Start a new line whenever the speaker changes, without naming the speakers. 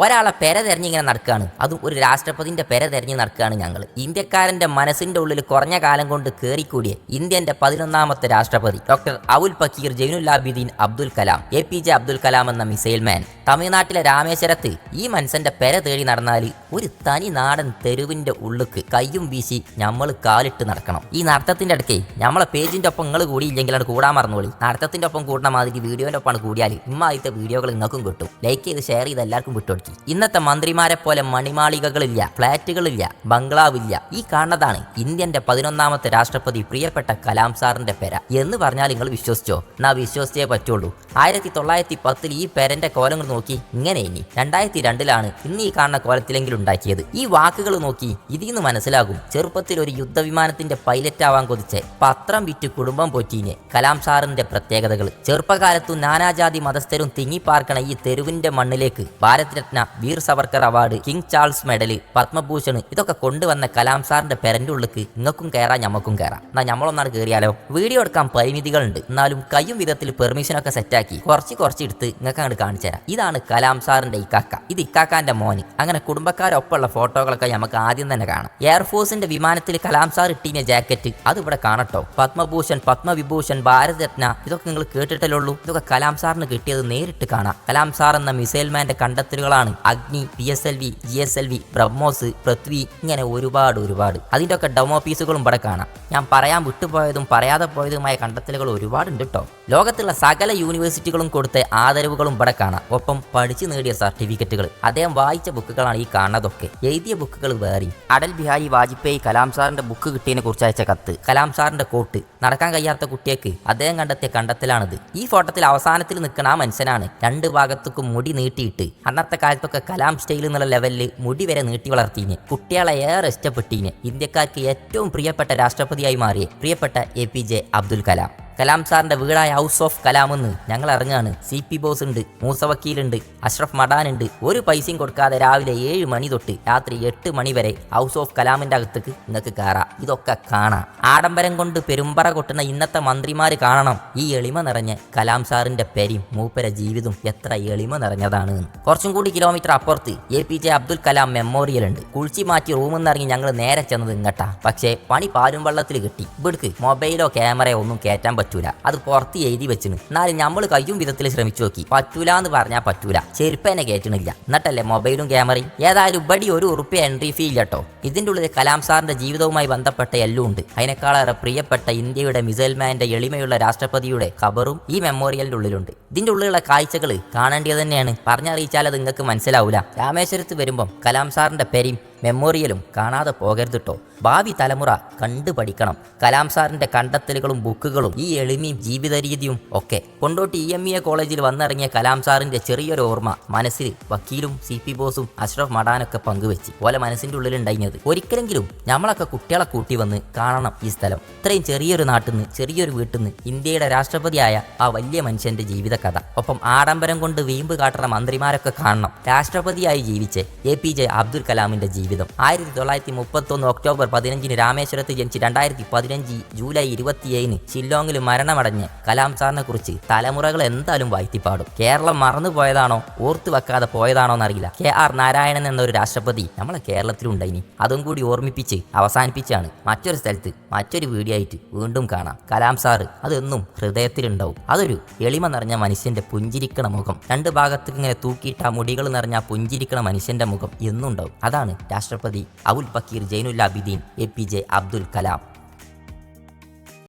ഒരാളെ പെര തെരഞ്ഞിങ്ങനെ നടക്കുകയാണ്. അതും ഒരു രാഷ്ട്രപതിന്റെ പെര തെരഞ്ഞ് നടക്കുകയാണ് ഞങ്ങൾ. ഇന്ത്യക്കാരന്റെ മനസ്സിന്റെ ഉള്ളിൽ കുറഞ്ഞ കാലം കൊണ്ട് കയറിക്കൂടിയ ഇന്ത്യന്റെ 11ാമത്തെ രാഷ്ട്രപതി ഡോക്ടർ അവുൽ പക്കീർ ജൈനുലാബിദീൻ അബ്ദുൽ കലാം, APJ അബ്ദുൽ കലാം എന്ന മിസൈൽ മാൻ. തമിഴ്നാട്ടിലെ രാമേശ്വരത്ത് ഈ മനുഷ്യന്റെ പെര തേടി നടന്നാൽ ഒരു തനി നാടൻ തെരുവിന്റെ ഉള്ളിക്ക് കയ്യും വീശി നമ്മൾ കാലിട്ട് നടക്കണം. ഈ നടത്തത്തിന്റെ ഇടയ്ക്ക് നമ്മളെ പേജിന്റെ ഒപ്പം നിങ്ങൾ കൂടിയില്ലെങ്കിലാണ് കൂടാൻ മറന്നോളി. നടത്തത്തിന്റെ ഒപ്പം കൂടുന്ന മാതിരി വീഡിയോന്റെ ഒപ്പം കൂടിയാൽ ഇമ്മാദ്യത്തെ വീഡിയോകൾ നിങ്ങൾക്കും കിട്ടും. ലൈക്ക് ചെയ്ത് ഷെയർ ചെയ്ത് എല്ലാവർക്കും വിട്ടു. ഇന്നത്തെ മന്ത്രിമാരെ പോലെ മണിമാളികകളില്ല, ഫ്ലാറ്റുകളില്ല, ബംഗ്ലാവില്ല. ഈ കാണുന്നതാണ് ഇന്ത്യന്റെ 11ാമത്തെ രാഷ്ട്രപതി പ്രിയപ്പെട്ട കലാം സാറിന്റെ പെര എന്ന് പറഞ്ഞാൽ നിങ്ങൾ വിശ്വസിച്ചോ? എന്നാ വിശ്വസിച്ചേ പറ്റുള്ളൂ. 1910 ഈ പെരന്റെ കോലങ്ങൾ നോക്കി ഇങ്ങനെ. ഇനി 2002 ഇന്ന് ഈ കാണുന്ന കോലത്തിലെങ്കിലും ഉണ്ടാക്കിയത്. ഈ വാക്കുകൾ നോക്കി ഇതിന്ന് മനസ്സിലാകും ചെറുപ്പത്തിൽ ഒരു യുദ്ധവിമാനത്തിന്റെ പൈലറ്റ് ആവാൻ കൊതിച്ച് പത്രം വിറ്റ് കുടുംബം പോറ്റീനെ കലാം സാറിന്റെ പ്രത്യേകതകൾ. ചെറുപ്പകാലത്തും നാനാജാതി മതസ്ഥരും തിങ്ങിപ്പാർക്കണ ഈ തെരുവിന്റെ മണ്ണിലേക്ക് Bharat Ratna, Veer Savarkar award, king Charles medal, Padma Bhushan ഇതൊക്കെ കൊണ്ടുവന്ന കലാം സാറിന്റെ പെരന്റെ ഉള്ളിക്ക് നിങ്ങൾക്കും കയറാം, ഞമ്മക്കും കയറാം. എന്നാ നമ്മളൊന്നാണ് കയറിയാലോ? വീഡിയോ എടുക്കാൻ പരിമിതികളുണ്ട്, എന്നാലും കയ്യും വിധത്തിൽ പെർമിഷനൊക്കെ സെറ്റാക്കി കുറച്ച് എടുത്ത് നിങ്ങൾക്ക് അങ്ങോട്ട് കാണിച്ചു തരാം. ഇതാണ് കലാം സാറിന്റെ ഇക്കാക്ക, ഇത് ഇക്കാക്കാന്റെ മോന്. അങ്ങനെ കുടുംബക്കാരൊപ്പമുള്ള ഫോട്ടോകളൊക്കെ നമുക്ക് ആദ്യം തന്നെ കാണാം. എയർഫോഴ്സിന്റെ വിമാനത്തിൽ കലാം സാർ ഇട്ടീന ജാക്കറ്റ് അത് ഇവിടെ കാണട്ടോ. പത്മഭൂഷൺ, പത്മവിഭൂഷൺ, ഭാരത് രത്ന ഇതൊക്കെ നിങ്ങൾ കേട്ടിട്ടല്ലേ ഉള്ളൂ. ഇതൊക്കെ കലാം സാറിന് കിട്ടിയത് നേരിട്ട് കാണാം. കലാം സാർ എന്ന മിസൈൽ മാന്റെ കണ്ടെത്തലുകളാണ് അഗ്നി, PSLV, GSLV, ബ്രഹ്മോസ്, പൃഥ്വി, ഇങ്ങനെ ഒരുപാട്. അതിൻ്റെ ഒക്കെ ഡെമോ പീസുകളും ഇവിടെ കാണാം. ഞാൻ പറയാൻ വിട്ടുപോയതും പറയാതെ പോയതുമായ കണ്ടെത്തലുകൾ ഒരുപാടുണ്ട് കേട്ടോ. ലോകത്തുള്ള സകല യൂണിവേഴ്സിറ്റികളും കൊടുത്ത ആദരവുകളും ഇവിടെ കാണാം. ഒപ്പം പഠിച്ചു നേടിയ സർട്ടിഫിക്കറ്റുകൾ. അദ്ദേഹം വായിച്ച ബുക്കുകളാണ് ഈ കാണുന്നതൊക്കെ. എഴുതിയ ബുക്കുകൾ വേറെ. അടൽ ബിഹാരി വാജ്പേയി കലാം സാറിന്റെ ബുക്ക് കിട്ടിയതിനെ കുറിച്ച് അയച്ച കത്ത്, കലാം സാറിന്റെ കോട്ട്, നടക്കാൻ കഴിയാത്ത കുട്ടിയേക്ക് അദ്ദേഹം കണ്ടെത്തിയ കണ്ടെത്തലാണിത്. ഈ ഫോട്ടോത്തിൽ അവസാനത്തിൽ നിൽക്കുന്ന ആ മനുഷ്യനാണ്. രണ്ട് ഭാഗത്തേക്കും മുടി നീട്ടിയിട്ട് അന്നത്തെ കാലത്തൊക്കെ കലാം സ്റ്റൈൽ എന്നുള്ള ലെവലിൽ മുടി വരെ നീട്ടി വളർത്തീന്. കുട്ടികളെ ഏറെ ഇഷ്ടപ്പെട്ടീന്. ഇന്ത്യക്കാർക്ക് ഏറ്റവും പ്രിയപ്പെട്ട രാഷ്ട്രപതിയായി മാറിയ പ്രിയപ്പെട്ട APJ അബ്ദുൽ കലാം. കലാം സാറിന്റെ വീടായ ഹൗസ് ഓഫ് കലാം എന്ന് ഞങ്ങൾ ഇറങ്ങാണ്. CP ബോസ് ഉണ്ട്, മൂസ വക്കീലുണ്ട്, അഷ്റഫ് മഡാൻ ഉണ്ട്. ഒരു പൈസയും കൊടുക്കാതെ രാവിലെ 7 മണി തൊട്ട് രാത്രി 8 മണി വരെ ഹൗസ് ഓഫ് കലാമിന്റെ അകത്തേക്ക് നിങ്ങൾക്ക് കയറാം. ഇതൊക്കെ കാണാം. ആഡംബരം കൊണ്ട് പെരുമ്പറ കൊട്ടുന്ന ഇന്നത്തെ മന്ത്രിമാര് കാണണം ഈ എളിമ നിറഞ്ഞ കലാം സാറിന്റെ പെരിയും മൂപ്പര ജീവിതം എത്ര എളിമ നിറഞ്ഞതാണ്. കുറച്ചും കൂടി കിലോമീറ്റർ അപ്പുറത്ത് APJ അബ്ദുൽ കലാം മെമ്മോറിയൽ ഉണ്ട്. കുളിച്ചി മാറ്റി റൂമിൽ നിന്ന് ഇറങ്ങി ഞങ്ങൾ നേരെ ചെന്നത് ഇങ്ങട്ടാ. പക്ഷേ പണി പാലും വെള്ളത്തിൽ കിട്ടി. ഇവിടേക്ക് മൊബൈലോ ക്യാമറയോ ഒന്നും കയറ്റാൻ പറ്റൂല. അത് പുറത്ത് എഴുതി വെച്ചിന്. എന്നാലും നമ്മൾ കയ്യും വിധത്തിൽ ശ്രമിച്ചു നോക്കി. പറ്റൂല എന്ന് പറഞ്ഞാൽ പറ്റൂല. ചെരുപ്പ് തന്നെ കയറ്റണില്ല. എന്നിട്ടല്ലേ മൊബൈലും ക്യാമറയും. ഏതായാലും ഇവിടെ ₹1 എൻട്രി ഫീ ഇല്ല കേട്ടോ. ഇതിൻ്റെ ഉള്ളിൽ കലാം സാറിന്റെ ജീവിതവുമായി ബന്ധപ്പെട്ട എല്ലാം ഉണ്ട്. അതിനേക്കാളേറെ പ്രിയപ്പെട്ട ഇന്ത്യയുടെ മിസൈൽ മാന്റെ എളിമയുള്ള രാഷ്ട്രപതിയുടെ ഖബറും ഈ മെമ്മോറിയലിന്റെ ഉള്ളിലുണ്ട്. ഇതിന്റെ ഉള്ളിലുള്ള കാഴ്ചകൾ കാണേണ്ടത് തന്നെയാണ്. പറഞ്ഞറിയിച്ചാൽ അത് നിങ്ങൾക്ക് മനസ്സിലാവൂല. രാമേശ്വരത്ത് വരുമ്പം കലാം സാറിന്റെ പെരിയും മെമ്മോറിയലും കാണാതെ പോകരുത് കേട്ടോ. ഭാവി തലമുറ കണ്ടു പഠിക്കണം കലാം സാറിന്റെ കണ്ടെത്തലുകളും ബുക്കുകളും ഈ എളിമയും ജീവിത രീതിയും ഒക്കെ. കൊണ്ടോട്ടി EMEA കോളേജിൽ വന്നിറങ്ങിയ കലാം സാറിന്റെ ചെറിയൊരു ഓർമ്മ മനസ്സിൽ വക്കീലും CP ബോസും അഷ്റഫ് മഡാനൊക്കെ പങ്കുവെച്ച് പോലെ മനസ്സിന്റെ ഉള്ളിലുണ്ടായിരുന്നത്. ഒരിക്കലെങ്കിലും നമ്മളൊക്കെ കുട്ടികളെ കൂട്ടി വന്ന് കാണണം ഈ സ്ഥലം. ഇത്രയും ചെറിയൊരു നാട്ടിൽ നിന്ന്, ചെറിയൊരു വീട്ടിൽ നിന്ന് ഇന്ത്യയുടെ രാഷ്ട്രപതിയായ ആ വലിയ മനുഷ്യന്റെ ജീവിത കഥ. ഒപ്പം ആഡംബരം കൊണ്ട് വീമ്പ് കാട്ടുന്ന മന്ത്രിമാരൊക്കെ കാണണം. രാഷ്ട്രപതിയായി ജീവിച്ച് APJ അബ്ദുൽ കലാമിന്റെ ജീവിതം. 1931 ഒക്ടോബർ 15 രാമേശ്വരത്ത് ജനിച്ച് 2015 ജൂലൈ 27 ഷില്ലോങ്ങിൽ മരണമടഞ്ഞ് കലാം സാറിനെ കുറിച്ച് തലമുറകൾ എന്തായാലും വാഴ്ത്തിപ്പാടും. കേരളം മറന്നുപോയതാണോ ഓർത്തു വെക്കാതെ പോയതാണോ എന്നറിയില്ല. KR നാരായണൻ എന്നൊരു രാഷ്ട്രപതി നമ്മളെ കേരളത്തിലുണ്ടായിനി. അതും കൂടി ഓർമ്മിപ്പിച്ച് അവസാനിപ്പിച്ചാണ്. മറ്റൊരു സ്ഥലത്ത് മറ്റൊരു വീഡിയോ ആയിട്ട് വീണ്ടും കാണാം. കലാം സാറ് അതെന്നും ഹൃദയത്തിലുണ്ടാവും. അതൊരു എളിമ നിറഞ്ഞ മനുഷ്യന്റെ പുഞ്ചിരിക്കണ മുഖം. രണ്ട് ഭാഗത്തേക്ക് ഇങ്ങനെ തൂക്കിയിട്ട മുടികൾ നിറഞ്ഞ പുഞ്ചിരിക്കണ മനുഷ്യന്റെ മുഖം എന്നും ഉണ്ടാവും. അതാണ് രാഷ്ട്രപതി അവുൽ പക്കീർ ജൈനുലാബിദീൻ APJ അബ്ദുൽ കലാം.